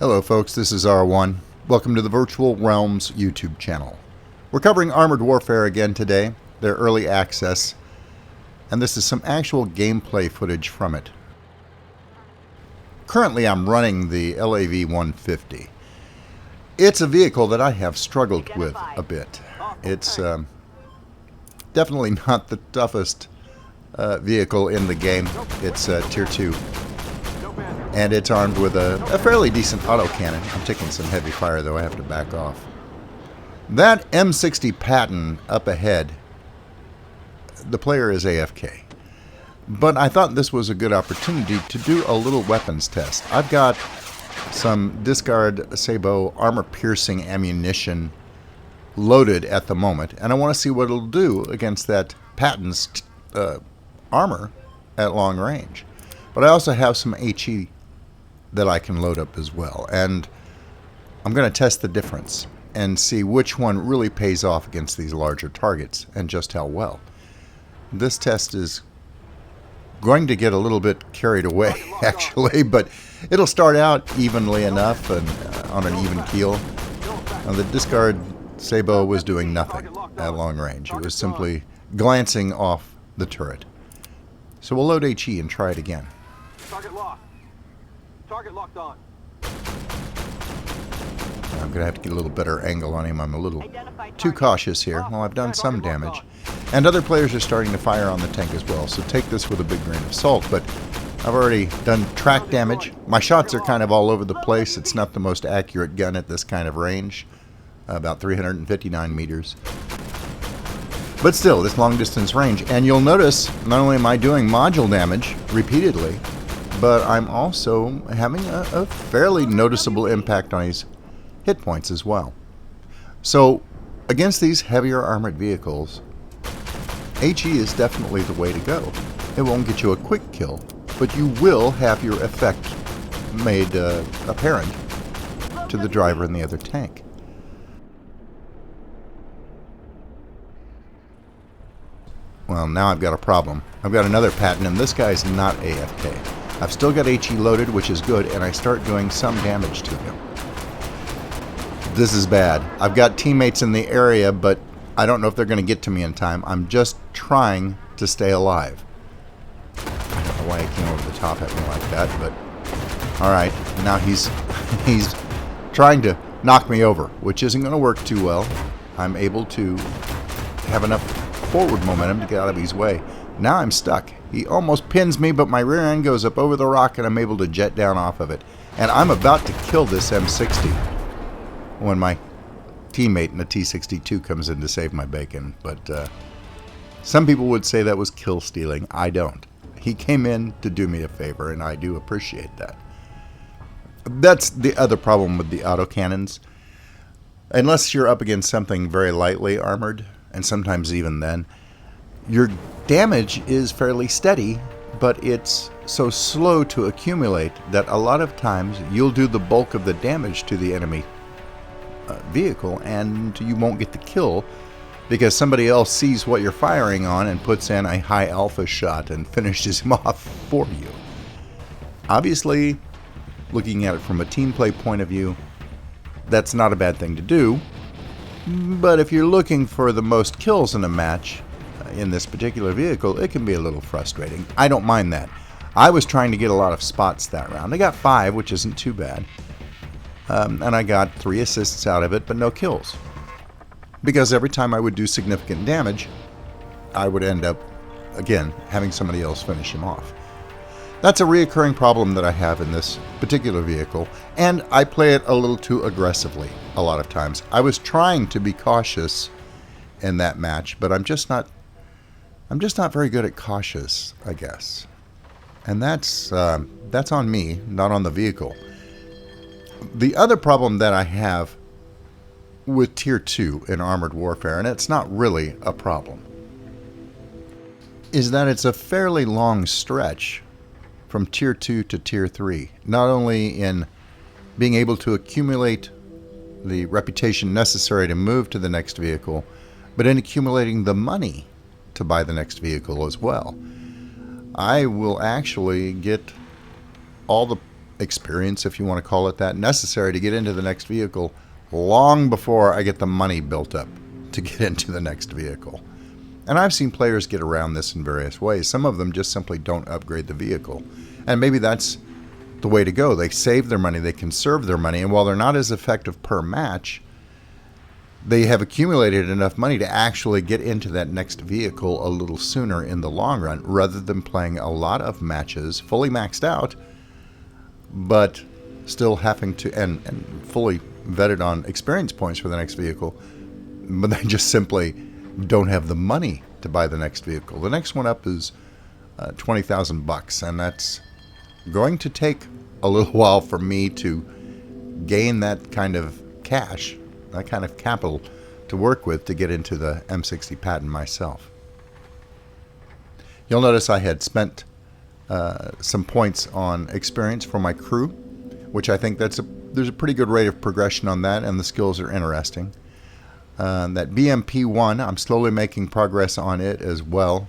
Hello folks, this is R1. Welcome to the Virtual Realms YouTube channel. We're covering Armored Warfare again today, their early access, and this is some actual gameplay footage from it. Currently I'm running the LAV 150. It's a vehicle that I have struggled with a bit. It's definitely not the toughest vehicle in the game. It's Tier 2. And it's armed with a fairly decent autocannon. I'm taking some heavy fire, though. I have to back off. That M60 Patton up ahead, the player is AFK. But I thought this was a good opportunity to do a little weapons test. I've got some discard sabot armor-piercing ammunition loaded at the moment, and I want to see what it'll do against that Patton's armor at long range. But I also have some HE that I can load up as well, and I'm going to test the difference and see which one really pays off against these larger targets and just how well. This test is going to get a little bit carried away actually, but it'll start out evenly enough and on an even keel. The discard sabot was doing nothing at long range. It was simply glancing off the turret. So we'll load HE and try it again. Target locked. Target locked on. I'm going to have to get a little better angle on him. I'm a little too cautious here. Well, I've done some damage. And other players are starting to fire on the tank as well, so take this with a big grain of salt. But I've already done track damage. My shots are kind of all over the place. It's not the most accurate gun at this kind of range. About 359 meters. But still, this long distance range. And you'll notice, not only am I doing module damage repeatedly, but I'm also having a fairly noticeable impact on his hit points as well. So, against these heavier armored vehicles, HE is definitely the way to go. It won't get you a quick kill, but you will have your effect made apparent to the driver in the other tank. Well, now I've got a problem. I've got another Patton, and this guy's not AFK. I've still got HE loaded, which is good, and I start doing some damage to him. This is bad. I've got teammates in the area, but I don't know if they're going to get to me in time. I'm just trying to stay alive. I don't know why he came over the top at me like that, but alright. Now he's trying to knock me over, which isn't going to work too well. I'm able to have enough forward momentum to get out of his way. Now I'm stuck. He almost pins me, but my rear end goes up over the rock and I'm able to jet down off of it. And I'm about to kill this M60 when my teammate in the T-62 comes in to save my bacon. But some people would say that was kill stealing. I don't. He came in to do me a favor, and I do appreciate that. That's the other problem with the autocannons. Unless you're up against something very lightly armored, and sometimes even then, your damage is fairly steady, but it's so slow to accumulate that a lot of times you'll do the bulk of the damage to the enemy vehicle and you won't get the kill because somebody else sees what you're firing on and puts in a high alpha shot and finishes him off for you. Obviously, looking at it from a team play point of view, that's not a bad thing to do, but if you're looking for the most kills in a match in this particular vehicle, it can be a little frustrating. I don't mind that. I was trying to get a lot of spots that round. I got 5, which isn't too bad. And I got 3 assists out of it, but no kills. Because every time I would do significant damage, I would end up, again, having somebody else finish him off. That's a reoccurring problem that I have in this particular vehicle, and I play it a little too aggressively a lot of times. I was trying to be cautious in that match, but I'm just not very good at cautious, I guess. And that's on me, not on the vehicle. The other problem that I have with Tier 2 in Armored Warfare, and it's not really a problem, is that it's a fairly long stretch from Tier 2 to Tier 3. Not only in being able to accumulate the reputation necessary to move to the next vehicle, but in accumulating the money to buy the next vehicle as well. I will actually get all the experience, if you want to call it that, necessary to get into the next vehicle long before I get the money built up to get into the next vehicle. And I've seen players get around this in various ways. Some of them just simply don't upgrade the vehicle. And maybe that's the way to go. They save their money, they conserve their money, and while they're not as effective per match, they have accumulated enough money to actually get into that next vehicle a little sooner in the long run, rather than playing a lot of matches fully maxed out, but still having to, and fully vetted on experience points for the next vehicle, but they just simply don't have the money to buy the next vehicle. The next one up is $20,000, and that's going to take a little while for me to gain that kind of cash, that kind of capital to work with to get into the M60 patent myself. You'll notice I had spent some points on experience for my crew, which I think there's a pretty good rate of progression on that, and the skills are interesting. That BMP1, I'm slowly making progress on it as well,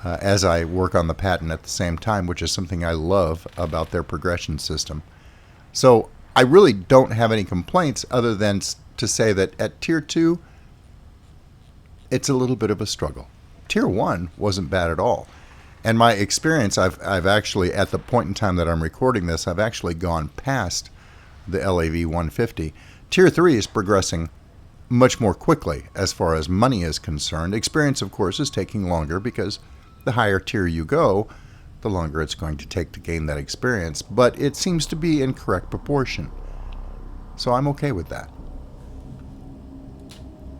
as I work on the patent at the same time, which is something I love about their progression system. So I really don't have any complaints other than to say that at Tier 2, it's a little bit of a struggle. Tier 1 wasn't bad at all. And my experience, I've actually, at the point in time that I'm recording this, I've actually gone past the LAV 150. Tier 3 is progressing much more quickly as far as money is concerned. Experience, of course, is taking longer because the higher tier you go, the longer it's going to take to gain that experience. But it seems to be in correct proportion. So I'm okay with that.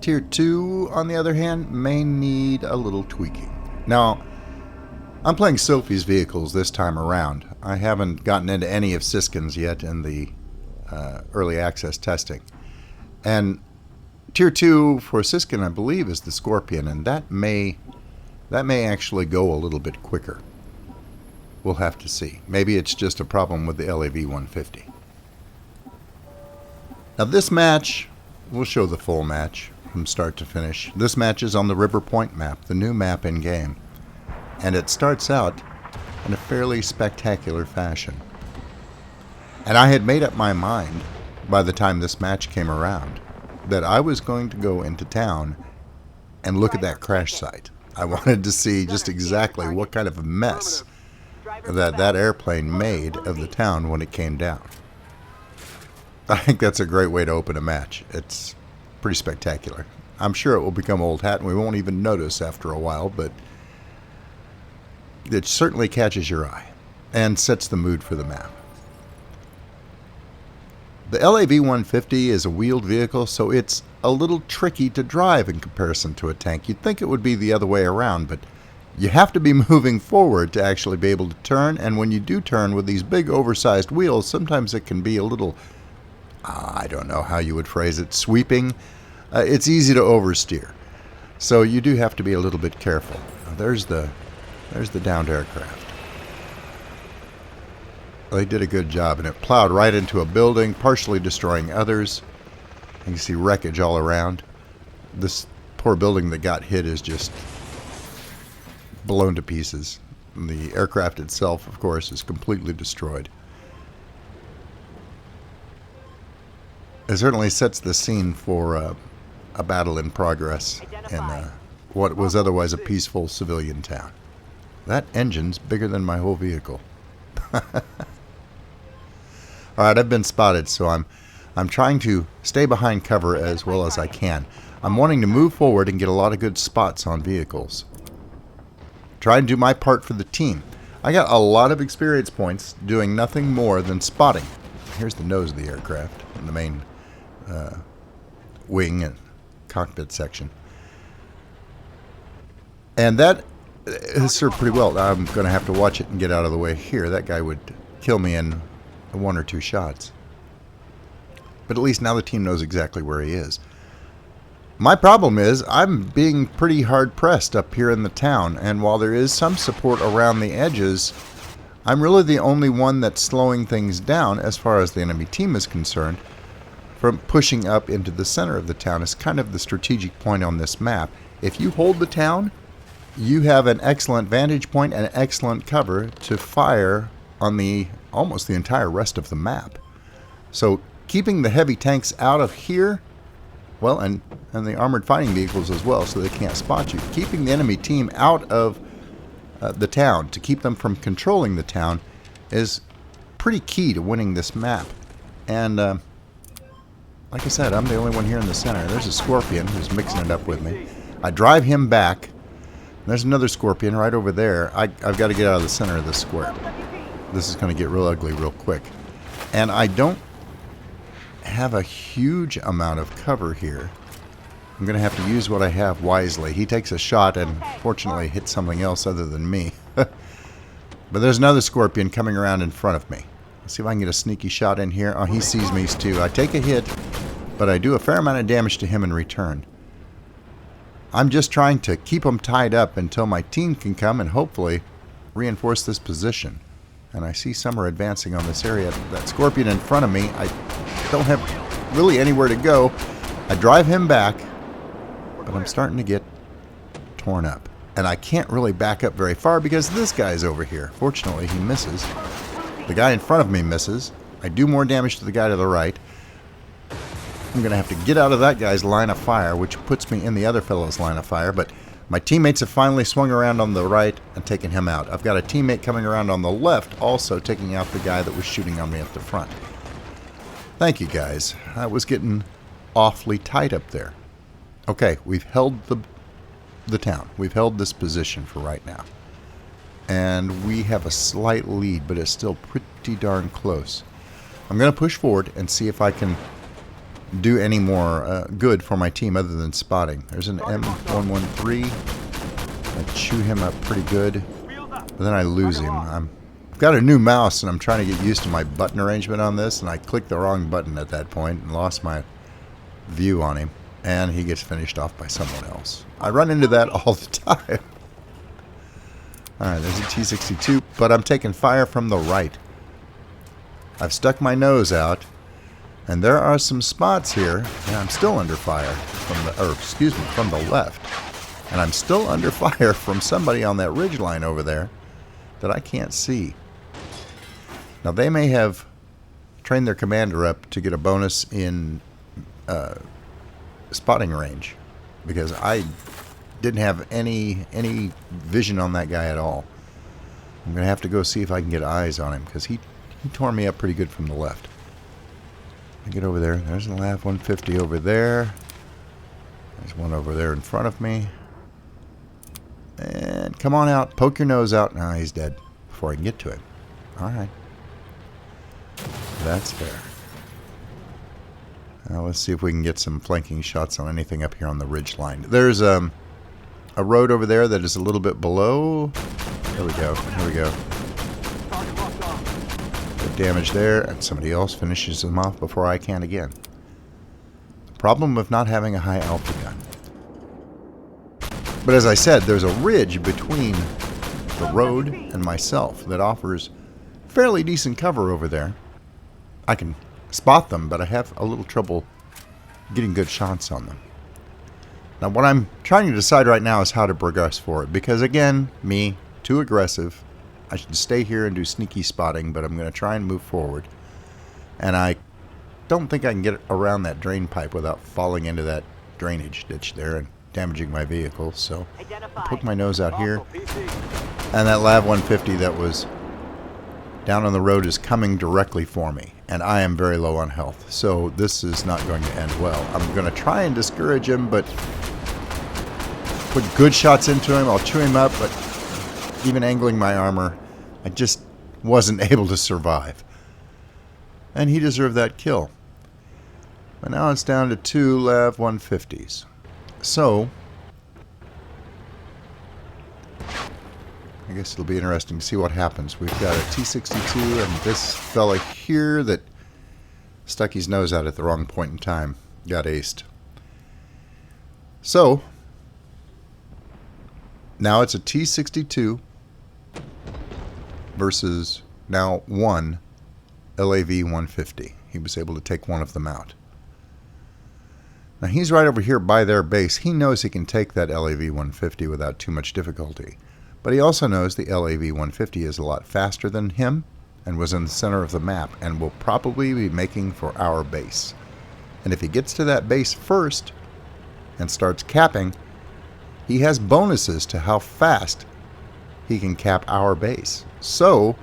Tier 2, on the other hand, may need a little tweaking. Now, I'm playing Sophie's vehicles this time around. I haven't gotten into any of Siskin's yet in the early access testing. And Tier 2 for Siskin, I believe, is the Scorpion, and that may actually go a little bit quicker. We'll have to see. Maybe it's just a problem with the LAV 150. Now this match, we'll show the full match from start to finish. This match is on the River Point map, the new map in-game. And it starts out in a fairly spectacular fashion. And I had made up my mind by the time this match came around that I was going to go into town and look at that crash site. I wanted to see just exactly what kind of a mess that airplane made of the town when it came down. I think that's a great way to open a match. It's pretty spectacular. I'm sure it will become old hat and we won't even notice after a while, but it certainly catches your eye and sets the mood for the map. The LAV 150 is a wheeled vehicle, so it's a little tricky to drive in comparison to a tank. You'd think it would be the other way around, but you have to be moving forward to actually be able to turn, and when you do turn with these big oversized wheels, sometimes it can be a little, I don't know how you would phrase it, sweeping. It's easy to oversteer. So you do have to be a little bit careful. There's the downed aircraft. They did a good job, and it plowed right into a building, partially destroying others. You can see wreckage all around. This poor building that got hit is just blown to pieces. And the aircraft itself, of course, is completely destroyed. It certainly sets the scene for a battle in progress in what was otherwise a peaceful civilian town. That engine's bigger than my whole vehicle. Alright, I've been spotted, so I'm trying to stay behind cover as well as I can. I'm wanting to move forward and get a lot of good spots on vehicles. Try and do my part for the team. I got a lot of experience points doing nothing more than spotting. Here's the nose of the aircraft and the main wing and cockpit section. And that has served pretty well. I'm going to have to watch it and get out of the way here. That guy would kill me in 1 or 2 shots. But at least now the team knows exactly where he is. My problem is I'm being pretty hard pressed up here in the town, and while there is some support around the edges, I'm really the only one that's slowing things down as far as the enemy team is concerned from pushing up into the center of the town. It's kind of the strategic point on this map. If you hold the town, you have an excellent vantage point and excellent cover to fire on the almost the entire rest of the map. So keeping the heavy tanks out of here, well, and the armored fighting vehicles as well, so they can't spot you. Keeping the enemy team out of the town, to keep them from controlling the town, is pretty key to winning this map. And like I said, I'm the only one here in the center. There's a Scorpion who's mixing it up with me. I drive him back. There's another Scorpion right over there. I've got to get out of the center of this square. This is going to get real ugly real quick. And I don't have a huge amount of cover here. I'm going to have to use what I have wisely. He takes a shot and fortunately hits something else other than me. But there's another Scorpion coming around in front of me. Let's see if I can get a sneaky shot in here. Oh, he sees me too. I take a hit, but I do a fair amount of damage to him in return. I'm just trying to keep him tied up until my team can come and hopefully reinforce this position. And I see some are advancing on this area. That Scorpion in front of me, I don't have really anywhere to go. I drive him back, but I'm starting to get torn up. And I can't really back up very far because this guy's over here. Fortunately, he misses. The guy in front of me misses. I do more damage to the guy to the right. I'm going to have to get out of that guy's line of fire, which puts me in the other fellow's line of fire. But my teammates have finally swung around on the right and taken him out. I've got a teammate coming around on the left, also taking out the guy that was shooting on me at the front. Thank you, guys. I was getting awfully tight up there. Okay, we've held the town. We've held this position for right now. And we have a slight lead, but it's still pretty darn close. I'm going to push forward and see if I can do any more good for my team other than spotting. There's an M113. I chew him up pretty good, but then I lose him. I've got a new mouse and I'm trying to get used to my button arrangement on this, and I clicked the wrong button at that point and lost my view on him, and he gets finished off by someone else. I run into that all the time. Alright, there's a T-62, but I'm taking fire from the right. I've stuck my nose out, and there are some spots here, and I'm still under fire from the left. And I'm still under fire from somebody on that ridge line over there that I can't see. Now, they may have trained their commander up to get a bonus in spotting range, because I didn't have any vision on that guy at all. I'm going to have to go see if I can get eyes on him, because he tore me up pretty good from the left. I get over there. There's a LAV 150 over there. There's one over there in front of me. And come on out. Poke your nose out. Nah, he's dead before I can get to him. Alright. That's fair. Now let's see if we can get some flanking shots on anything up here on the ridge line. There's a road over there that is a little bit below. There we go. Here we go. Good damage there, and somebody else finishes them off before I can again. The problem of not having a high alpha gun. But as I said, there's a ridge between the road and myself that offers fairly decent cover over there. I can spot them, but I have a little trouble getting good shots on them. Now, what I'm trying to decide right now is how to progress forward, because again, me, too aggressive. I should stay here and do sneaky spotting, but I'm going to try and move forward. And I don't think I can get around that drain pipe without falling into that drainage ditch there and damaging my vehicle. So I poke my nose out here. And that LAV 150 that was down on the road is coming directly for me. And I am very low on health. So this is not going to end well. I'm going to try and discourage him, but put good shots into him. I'll chew him up, but even angling my armor, I just wasn't able to survive. And he deserved that kill. But now it's down to 2 LAV 150s. So, I guess it'll be interesting to see what happens. We've got a T-62 and this fella here that stuck his nose out at the wrong point in time. Got aced. So, now it's a T-62 versus now one LAV 150. He was able to take one of them out. Now he's right over here by their base. He knows he can take that LAV 150 without too much difficulty. But he also knows the LAV 150 is a lot faster than him and was in the center of the map and will probably be making for our base. And if he gets to that base first and starts capping, he has bonuses to how fast he can cap our base. So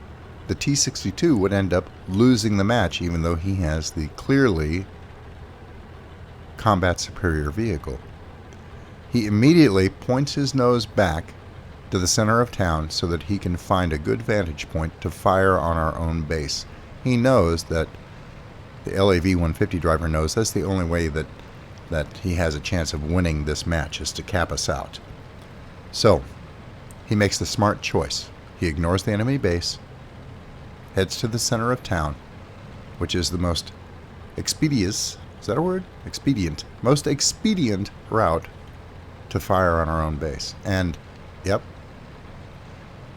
the T-62 would end up losing the match, even though he has the clearly combat superior vehicle. He immediately points his nose back to the center of town so that he can find a good vantage point to fire on our own base. He knows that the LAV-150 driver knows that's the only way that he has a chance of winning this match, is to cap us out. So he makes the smart choice. He ignores the enemy base, heads to the center of town, which is the most expedient, is that a word? Expedient. Most expedient route to fire on our own base. And, yep,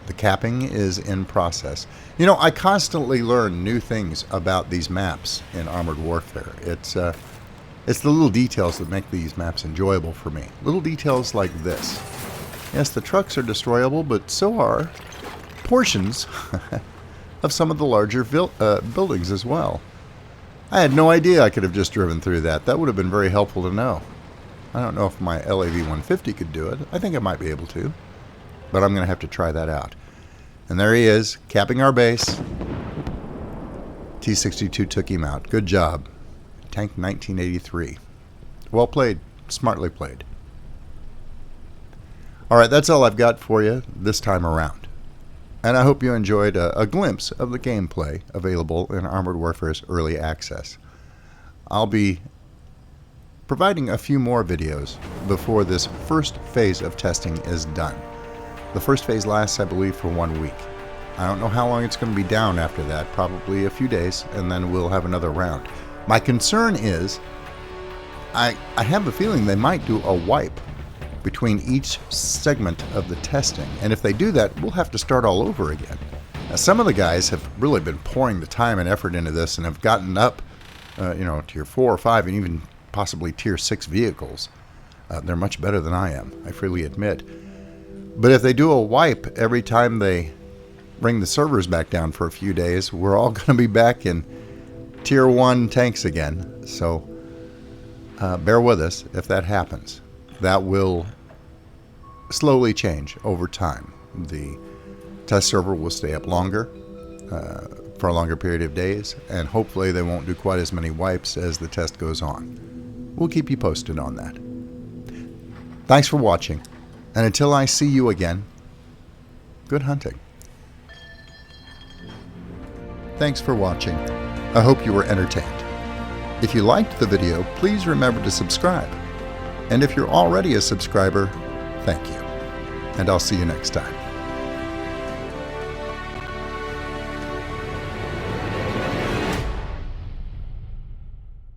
the capping is in process. You know, I constantly learn new things about these maps in Armored Warfare. It's the little details that make these maps enjoyable for me. Little details like this. Yes, the trucks are destroyable, but so are portions of some of the larger buildings as well. I had no idea I could have just driven through that. That would have been very helpful to know. I don't know if my LAV-150 could do it. I think I might be able to, but I'm going to have to try that out. And there he is, capping our base. T-62 took him out. Good job. Tank 1983. Well played. Smartly played. Alright, that's all I've got for you this time around. And I hope you enjoyed a glimpse of the gameplay available in Armored Warfare's Early Access. I'll be providing a few more videos before this first phase of testing is done. The first phase lasts, I believe, for 1 week. I don't know how long it's going to be down after that, probably a few days, and then we'll have another round. My concern is, I have a feeling they might do a wipe between each segment of the testing, and if they do that, we'll have to start all over again. Now, some of the guys have really been pouring the time and effort into this and have gotten up, tier 4 or 5 and even possibly tier 6 vehicles. They're much better than I am, I freely admit. But if they do a wipe every time they bring the servers back down for a few days, we're all going to be back in tier 1 tanks again. So bear with us if that happens. That will slowly change over time. The test server will stay up longer for a longer period of days, and hopefully they won't do quite as many wipes as the test goes on. We'll keep you posted on that. Thanks for watching, and until I see you again, good hunting. Thanks for watching. I hope you were entertained. If you liked the video, please remember to subscribe. And if you're already a subscriber, thank you. And I'll see you next time.